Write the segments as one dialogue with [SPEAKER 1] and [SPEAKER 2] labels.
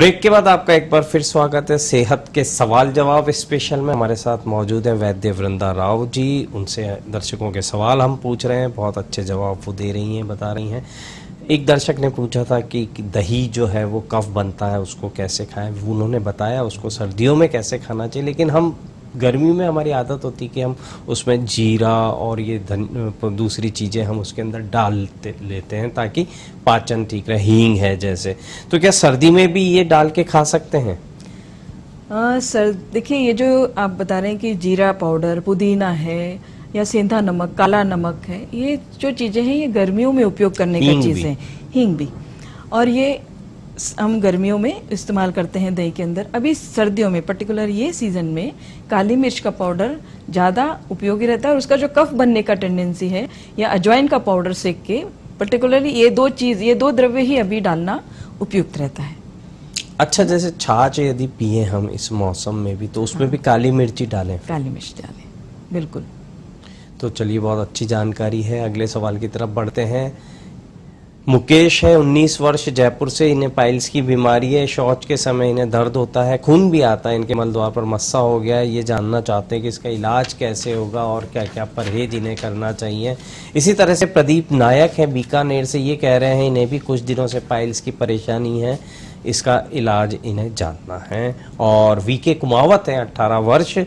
[SPEAKER 1] Break के बाद आपका एक बार फिर स्वागत है सेहत के सवाल जवाब स्पेशल में। हमारे साथ मौजूद है वैद्य वृंदा राव जी। उनसे दर्शकों के सवाल हम पूछ रहे हैं, बहुत अच्छे जवाब वो दे रही हैं, बता रही हैं। एक दर्शक ने पूछा था कि दही जो है वो कफ बनता है, उसको कैसे खाएं। उन्होंने बताया उसको सर्दियों में कैसे खाना चाहिए, लेकिन हम गर्मी में हमारी आदत होती है कि हम उसमें जीरा और ये दूसरी चीज़ें हम उसके अंदर डाल लेते हैं ताकि पाचन ठीक रहे। हींग है जैसे, तो क्या सर्दी में भी ये डाल के खा सकते हैं?
[SPEAKER 2] सर देखिए, ये जो आप बता रहे हैं कि जीरा पाउडर, पुदीना है या सेंधा नमक, काला नमक है, ये जो चीज़ें हैं ये गर्मियों में उपयोग करने की चीज़ें हैं। हींग भी, और ये हम गर्मियों में इस्तेमाल करते हैं दही के अंदर। अभी सर्दियों में पर्टिकुलर ये सीजन में काली मिर्च का पाउडर ज़्यादा उपयोगी रहता है और उसका जो कफ बनने का टेंडेंसी है, या अजवाइन का पाउडर सेक के, पर्टिकुलरली ये दो द्रव्य ही अभी डालना उपयुक्त रहता है।
[SPEAKER 1] अच्छा, जैसे छाछ यदि पिए हम इस मौसम में भी, तो उसमें भी काली मिर्ची डालें?
[SPEAKER 2] काली मिर्च डालें, बिल्कुल।
[SPEAKER 1] तो चलिए, बहुत अच्छी जानकारी है। अगले सवाल की तरफ बढ़ते हैं। मुकेश है, 19 वर्ष, जयपुर से। इन्हें पाइल्स की बीमारी है। शौच के समय इन्हें दर्द होता है, खून भी आता है, इनके मल द्वार पर मस्सा हो गया है। ये जानना चाहते हैं कि इसका इलाज कैसे होगा और क्या क्या परहेज इन्हें करना चाहिए। इसी तरह से प्रदीप नायक है, बीकानेर से। ये कह रहे हैं इन्हें भी कुछ दिनों से पाइल्स की परेशानी है, इसका इलाज इन्हें जानना है। और वीके कुमावत है, 18 वर्ष।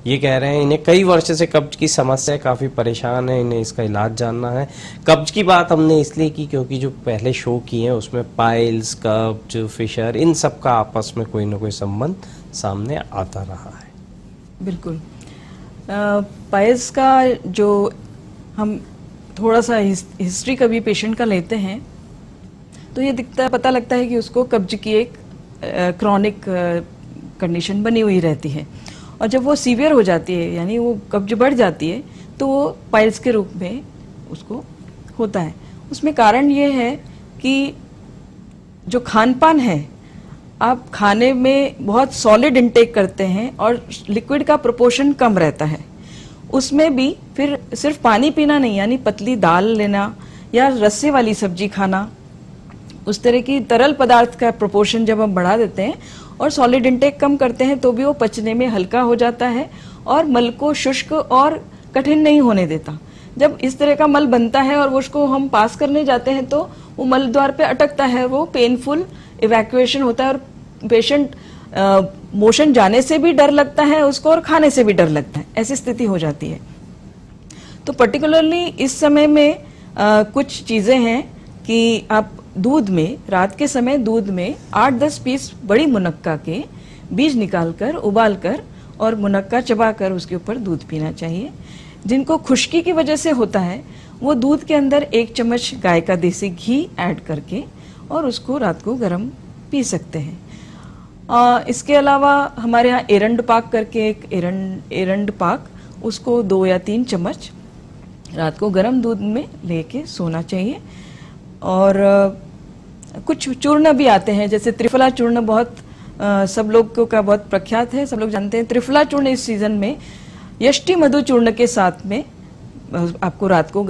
[SPEAKER 1] ये कह रहे हैं इन्हें कई वर्ष से कब्ज की समस्या है, काफ़ी परेशान है, इन्हें इसका इलाज जानना है। कब्ज की बात हमने इसलिए की क्योंकि जो पहले शो किए हैं उसमें पाइल्स, कब्ज, फिशर, इन सब का आपस में कोई ना कोई संबंध सामने आता रहा है।
[SPEAKER 2] बिल्कुल। पाइल्स का जो हम थोड़ा सा हिस्ट्री कभी पेशेंट का लेते हैं तो ये पता लगता है कि उसको कब्ज की एक क्रॉनिक कंडीशन बनी हुई रहती है, और जब वो सीवियर हो जाती है, यानी वो कब्ज बढ़ जाती है, तो वो पाइल्स के रूप में उसको होता है। उसमें कारण ये है कि जो खान पान है, आप खाने में बहुत सॉलिड इंटेक करते हैं और लिक्विड का प्रोपोर्शन कम रहता है। उसमें भी फिर सिर्फ पानी पीना नहीं, यानी पतली दाल लेना या रस्से वाली सब्जी खाना, उस तरह की तरल पदार्थ का प्रोपोर्शन जब हम बढ़ा देते हैं और सॉलिड इंटेक कम करते हैं, तो भी वो पचने में हल्का हो जाता है और मल को शुष्क और कठिन नहीं होने देता। जब इस तरह का मल बनता है और वो उसको हम पास करने जाते हैं तो वो मल द्वार पे अटकता है, वो पेनफुल इवैक्यूएशन होता है और पेशेंट मोशन जाने से भी डर लगता है उसको और खाने से भी डर लगता है, ऐसी स्थिति हो जाती है। तो पर्टिकुलरली इस समय में कुछ चीजें हैं कि आप दूध में, रात के समय दूध में 8-10 पीस बड़ी मुनक्का के बीज निकालकर, उबालकर और मुनक्का चबाकर उसके ऊपर दूध पीना चाहिए। जिनको खुश्की की वजह से होता है वो दूध के अंदर 1 चम्मच गाय का देसी घी ऐड करके और उसको रात को गर्म पी सकते हैं। इसके अलावा हमारे यहाँ एरंड पाक करके एक एरंड पाक, उसको 2 या 3 चम्मच रात को गर्म दूध में लेके सोना चाहिए। और कुछ चूर्ण भी आते हैं, जैसे त्रिफला चूर्ण बहुत सब लोगों का बहुत प्रख्यात है, सब लोग जानते हैं। त्रिफला चूर्ण इस सीजन में यष्टि मधु चूर्ण के साथ में आपको रात को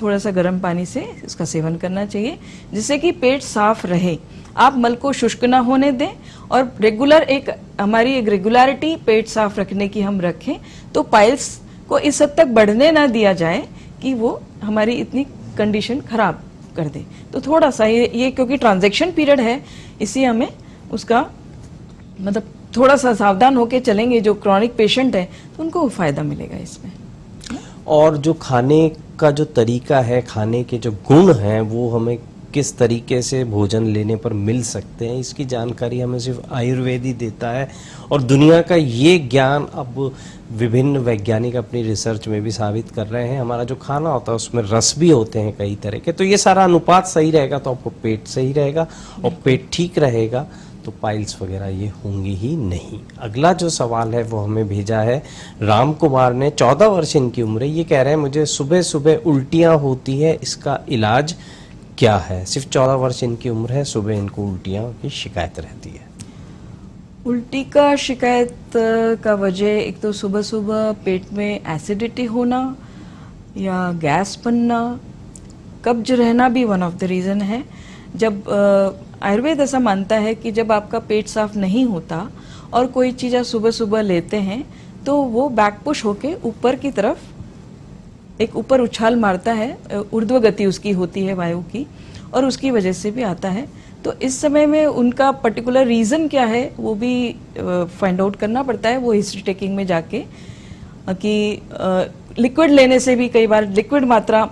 [SPEAKER 2] थोड़ा सा गर्म पानी से इसका सेवन करना चाहिए, जिससे कि पेट साफ रहे, आप मल को शुष्क ना होने दें और हमारी एक रेगुलरिटी पेट साफ रखने की हम रखें, तो पाइल्स को इस हद तक बढ़ने ना दिया जाए कि वो हमारी इतनी कंडीशन खराब कर दे। तो थोड़ा सा ये क्योंकि ट्रांजैक्शन पीरियड है, इसी हमें उसका मतलब थोड़ा सा सावधान होके चलेंगे। जो क्रॉनिक पेशेंट है तो उनको फायदा मिलेगा इसमें।
[SPEAKER 1] और जो खाने का जो तरीका है, खाने के जो गुण हैं, वो हमें किस तरीके से भोजन लेने पर मिल सकते हैं, इसकी जानकारी हमें सिर्फ आयुर्वेद ही देता है। और दुनिया का ये ज्ञान अब विभिन्न वैज्ञानिक अपनी रिसर्च में भी साबित कर रहे हैं। हमारा जो खाना होता है उसमें रस भी होते हैं कई तरह के, तो ये सारा अनुपात सही रहेगा तो आपको पेट सही रहेगा, और पेट ठीक रहेगा तो पाइल्स वगैरह ये होंगी ही नहीं। अगला जो सवाल है वो हमें भेजा है राम कुमार ने, 14 वर्ष इनकी उम्र है। ये कह रहे हैं मुझे सुबह सुबह उल्टियाँ होती है, इसका इलाज क्या है? सिर्फ 14 वर्ष इनकी उम्र है, सुबह इनको उल्टियाँ की शिकायत रहती है।
[SPEAKER 2] उल्टी का शिकायत का वजह एक तो सुबह सुबह पेट में एसिडिटी होना या गैस बनना, कब्ज रहना भी वन ऑफ द रीज़न है। जब आयुर्वेद ऐसा मानता है कि जब आपका पेट साफ नहीं होता और कोई चीज़ आप सुबह सुबह लेते हैं तो वो बैक पुश होके ऊपर की तरफ एक ऊपर उछाल मारता है, ऊर्ध्व गति उसकी होती है वायु की, और उसकी वजह से भी आता है। तो इस समय में उनका पर्टिकुलर रीज़न क्या है वो भी फाइंड आउट करना पड़ता है, वो हिस्ट्री टेकिंग में जाके, कि लिक्विड लेने से भी कई बार लिक्विड मात्रा,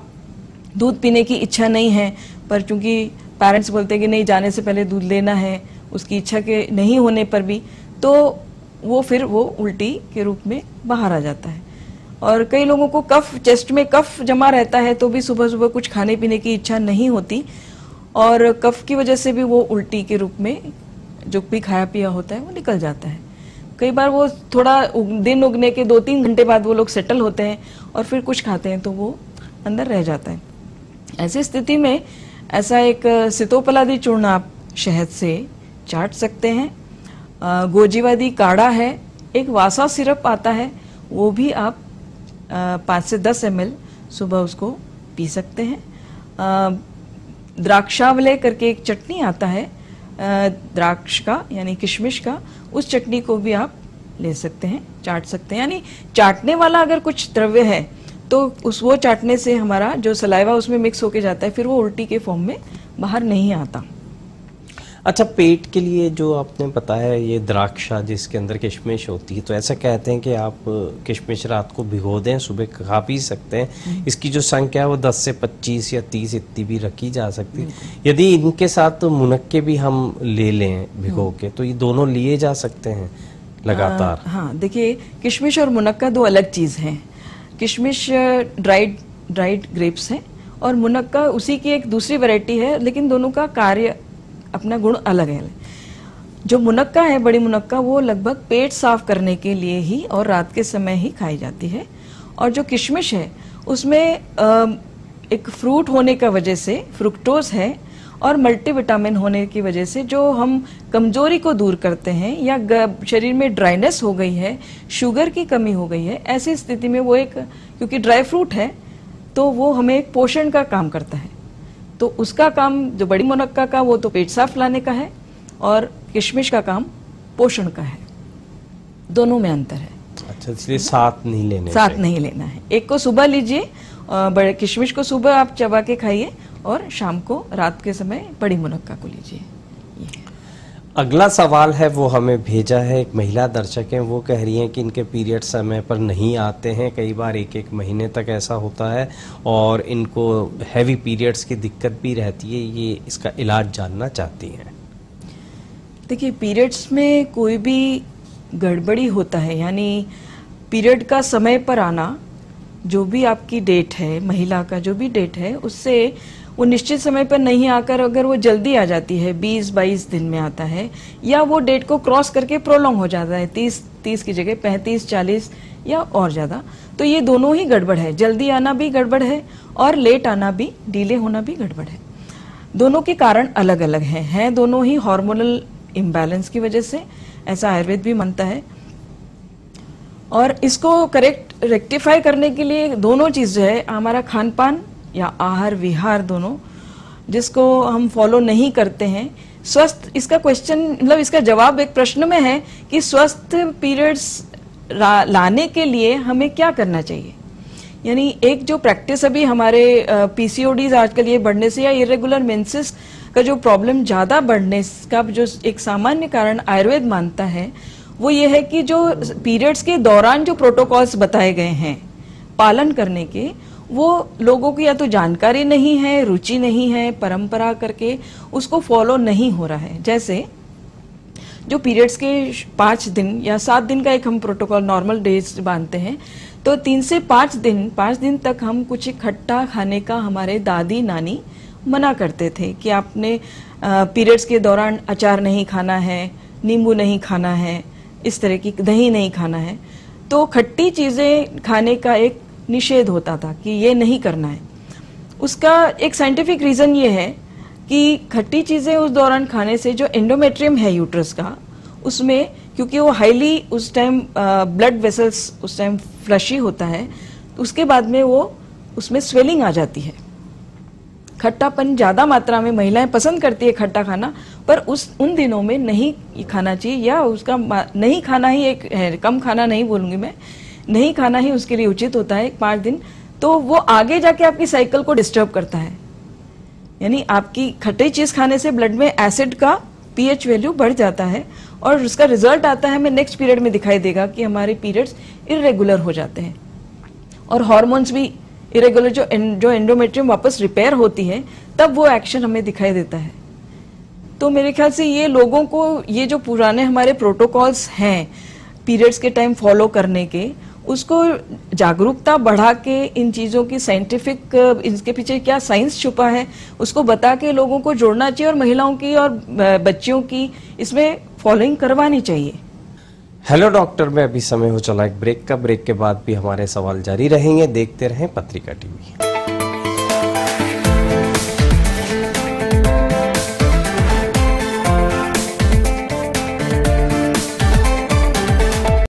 [SPEAKER 2] दूध पीने की इच्छा नहीं है पर चूंकि पेरेंट्स बोलते हैं कि नहीं जाने से पहले दूध लेना है, उसकी इच्छा के नहीं होने पर भी, तो वो फिर वो उल्टी के रूप में बाहर आ जाता है। और कई लोगों को कफ, चेस्ट में कफ जमा रहता है तो भी सुबह सुबह कुछ खाने पीने की इच्छा नहीं होती और कफ की वजह से भी वो उल्टी के रूप में जो भी खाया पिया होता है वो निकल जाता है। कई बार वो थोड़ा दिन उगने के 2-3 घंटे बाद वो लोग सेटल होते हैं और फिर कुछ खाते हैं तो वो अंदर रह जाता है। ऐसी स्थिति में ऐसा एक सितोपलादी चूर्ण आप शहद से चाट सकते हैं। गोजीवादी काढ़ा है, एक वासा सिरप आता है, वो भी आप 5 से 10 ml सुबह उसको पी सकते हैं। द्राक्षावले करके एक चटनी आता है द्राक्ष का यानी किशमिश का, उस चटनी को भी आप ले सकते हैं, चाट सकते हैं। यानी चाटने वाला अगर कुछ द्रव्य है तो वो चाटने से हमारा जो सलाइवा उसमें मिक्स होके जाता है, फिर वो उल्टी के फॉर्म में बाहर नहीं आता।
[SPEAKER 1] अच्छा, पेट के लिए जो आपने बताया ये द्राक्षा जिसके अंदर किशमिश होती है, तो ऐसा कहते हैं कि आप किशमिश रात को भिगो दें, सुबह खा पी सकते हैं। इसकी जो संख्या है वो 10 से 25 या 30 इतनी भी रखी जा सकती है। यदि इनके साथ मुनक्के भी हम ले लें भिगो के, तो ये दोनों लिए जा सकते हैं लगातार?
[SPEAKER 2] हाँ, देखिए किशमिश और मुनक्का दो अलग चीज हैं। किशमिश ड्राइड ग्रेप्स है और मुनक्का उसी की एक दूसरी वैरायटी है, लेकिन दोनों का कार्य अपना गुण अलग है। जो मुनक्का है, बड़ी मुनक्का, वो लगभग पेट साफ करने के लिए ही और रात के समय ही खाई जाती है। और जो किशमिश है उसमें एक फ्रूट होने का वजह से फ्रुक्टोज है और मल्टीविटामिन होने की वजह से जो हम कमजोरी को दूर करते हैं या शरीर में ड्राइनेस हो गई है, शुगर की कमी हो गई है, ऐसी स्थिति में वो एक, क्योंकि ड्राई फ्रूट है तो वो हमें एक पोषण का काम करता है। तो उसका काम जो बड़ी मुनक्का का वो तो पेट साफ लाने का है और किशमिश का काम पोषण का है। दोनों में अंतर है।
[SPEAKER 1] अच्छा, इसलिए साथ नहीं लेने,
[SPEAKER 2] साथ नहीं लेना है। एक को सुबह लीजिए, बड़े किशमिश को सुबह आप चबा के खाइए और शाम को रात के समय बड़ी मुनक्का को लीजिए।
[SPEAKER 1] अगला सवाल है वो हमें भेजा है, एक महिला दर्शक हैं, वो कह रही हैं कि इनके पीरियड समय पर नहीं आते हैं, कई बार 1-1 महीने तक ऐसा होता है और इनको हैवी पीरियड्स की दिक्कत भी रहती है, ये इसका इलाज जानना चाहती हैं।
[SPEAKER 2] देखिए, पीरियड्स में कोई भी गड़बड़ी होता है, यानी पीरियड का समय पर आना, जो भी आपकी डेट है, महिला का जो भी डेट है, उससे वो निश्चित समय पर नहीं आकर अगर वो जल्दी आ जाती है, 20-22 दिन में आता है, या वो डेट को क्रॉस करके प्रोलॉन्ग हो जाता है 30 की जगह 35-40 या और ज़्यादा, तो ये दोनों ही गड़बड़ है। जल्दी आना भी गड़बड़ है और लेट आना भी, डिले होना भी गड़बड़ है। दोनों के कारण अलग अलग हैं दोनों ही हार्मोनल इम्बैलेंस की वजह से, ऐसा आयुर्वेद भी मानता है। और इसको रेक्टिफाई करने के लिए दोनों चीज़ जो है, हमारा खान पान या आहार विहार दोनों, जिसको हम फॉलो नहीं करते हैं, स्वस्थ, इसका क्वेश्चन मतलब इसका जवाब एक प्रश्न में है कि स्वस्थ पीरियड्स लाने के लिए हमें क्या करना चाहिए। यानी एक जो प्रैक्टिस अभी हमारे पीसीओडीज आजकल ये बढ़ने से या इरेगुलर मेंसेस का जो प्रॉब्लम ज्यादा बढ़ने का जो एक सामान्य कारण आयुर्वेद मानता है, वो ये है कि जो पीरियड्स के दौरान जो प्रोटोकॉल्स बताए गए हैं पालन करने के, वो लोगों की या तो जानकारी नहीं है, रुचि नहीं है, परंपरा करके उसको फॉलो नहीं हो रहा है। जैसे जो पीरियड्स के 5 दिन या 7 दिन का एक हम प्रोटोकॉल नॉर्मल डेज बांधते हैं, तो 3 से 5 दिन तक हम कुछ खट्टा खाने का हमारे दादी नानी मना करते थे कि आपने पीरियड्स के दौरान अचार नहीं खाना है, नींबू नहीं खाना है, इस तरह की दही नहीं खाना है। तो खट्टी चीजें खाने का एक निषेध होता था कि ये नहीं करना है। उसका एक साइंटिफिक रीजन ये है कि खट्टी चीजें उस दौरान खाने से जो एंडोमेट्रियम है यूट्रस का, उसमें क्योंकि वो हाईली उस टाइम ब्लड वेसल्स उस टाइम फ्लशी होता है, उसके बाद में वो उसमें स्वेलिंग आ जाती है। खट्टापन ज्यादा मात्रा में महिलाएं पसंद करती है खट्टा खाना, पर उन दिनों में नहीं खाना चाहिए, या उसका नहीं खाना ही एक है, कम खाना नहीं बोलूंगी मैं, नहीं खाना ही उसके लिए उचित होता है 5 दिन। तो वो आगे जाके आपकी साइकिल को डिस्टर्ब करता है, यानी आपकी खट्टी चीज खाने से ब्लड में एसिड का पीएच वैल्यू बढ़ जाता है, और उसका रिजल्ट आता है हमें नेक्स्ट पीरियड में दिखाई देगा कि हमारे पीरियड्स इरेगुलर हो जाते हैं, और हार्मोन्स भी इरेगुलर, जो एंडोमेट्रियम वापस रिपेयर होती है तब वो एक्शन हमें दिखाई देता है। तो मेरे ख्याल से ये लोगों को, ये जो पुराने हमारे प्रोटोकॉल्स हैं पीरियड्स के टाइम फॉलो करने के, उसको जागरूकता बढ़ा के इन चीजों की साइंटिफिक, इसके पीछे क्या साइंस छुपा है उसको बता के लोगों को जोड़ना चाहिए, और महिलाओं की और बच्चियों की इसमें फॉलोइंग करवानी चाहिए।
[SPEAKER 1] हेलो डॉक्टर में अभी समय हो चला एक ब्रेक का। ब्रेक के बाद भी हमारे सवाल जारी रहेंगे। देखते रहें पत्रिका टीवी।